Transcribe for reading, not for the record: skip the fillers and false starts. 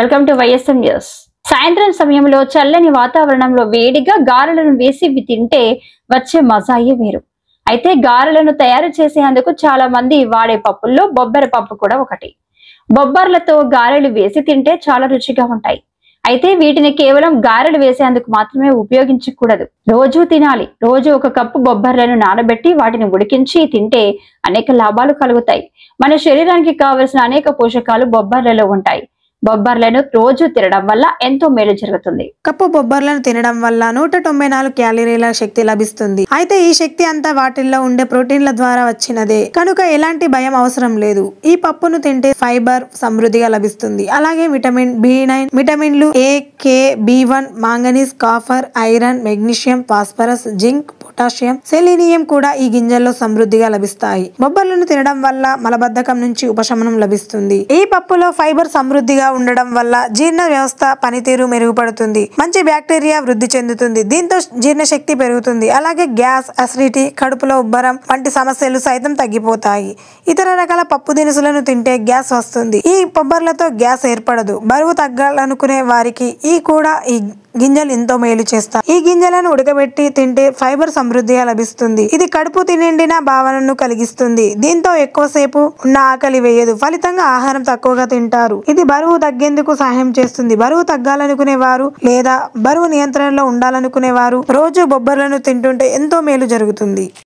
Welcome to YSM news. సాయంత్రం సమయంలో చల్లని వాతావరణంలో వేడిగా గారెలను వేసి తింటే వచ్చే మజాయే వేరు. అయితే గారెలను తయారు చేసేందుకు చాలా మంది వాడే పప్పుల్లో బొబ్బర పప్పు కూడా ఒకటి. బొబ్బర్లతో గారెలు వేసి తింటే చాలా రుచిగా ఉంటాయి. అయితే వీటిని కేవలం గారెలు వేసేందుకు మాత్రమే ఉపయోగించకూడదు, రోజు తినాలి. రోజు ఒక కప్పు బొబ్బర్లను నానబెట్టి వాటిని ఉడికించి తింటే అనేక లాభాలు కలుగుతాయి. మన శరీరానికి కావలసిన అనేక పోషకాలు బొబ్బర్లలో ఉంటాయి. బొబ్బర్లను రోజు తినడం వల్ల ఎంతో మేలు జరుగుతుంది. కప్పు బొబ్బర్లను తినడం వల్ల 194 క్యాలరీల శక్తి లభిస్తుంది. అయితే ఈ శక్తి అంతా వాటిల్లో ఉండే ప్రోటీన్ల ద్వారా వచ్చినదే కనుక ఎలాంటి భయం అవసరం లేదు. ఈ పప్పును తింటే ఫైబర్ సమృద్ధిగా లభిస్తుంది. అలాగే విటమిన్ B9, విటమిన్లు A, K, B1, manganese, copper, iron, magnesium, phosphorus, zinc, potassium, selenium కూడా ఈ గింజల్లో సమృద్ధిగా లభిస్తాయి. బొబ్బర్లను తినడం వల్ల మలబద్ధకం నుంచి ఉపశమనం లభిస్తుంది. ఈ పప్పులో ఫైబర్ సమృద్ధిగా ఉండడం వల్ల జీర్ణ వ్యవస్థ పనితీరు మెరుగుపడుతుంది. మంచి బ్యాక్టీరియా వృద్ధి చెందుతుంది. దీంతో జీర్ణశక్తి పెరుగుతుంది. అలాగే గ్యాస్, అసిడిటీ, కడుపులో ఉబ్బరం వంటి సమస్యలు సైతం తగ్గిపోతాయి. ఇతర రకాల పప్పు దినుసులను తింటే గ్యాస్ వస్తుంది. ఈ బొబ్బర్లతో గ్యాస్ ఏర్పడదు. బరువు తగ్గాలనుకునే వారికి ఈ గింజలు ఎంతో మేలు చేస్తాయి. ఈ గింజలను ఉడకబెట్టి తింటే ఫైబర్ సమృద్ధిగా లభిస్తుంది. ఇది కడుపు నిండిన భావనను కలిగిస్తుంది. దీంతో ఎక్కువసేపు ఉన్న ఆకలి వేయదు. ఫలితంగా ఆహారం తక్కువగా తింటారు. ఇది బరువు తగ్గేందుకు సహాయం చేస్తుంది. బరువు తగ్గాలనుకునే వారు లేదా బరువు నియంత్రణలో ఉండాలనుకునే వారు రోజు బొబ్బర్లను తింటుంటే ఎంతో మేలు జరుగుతుంది.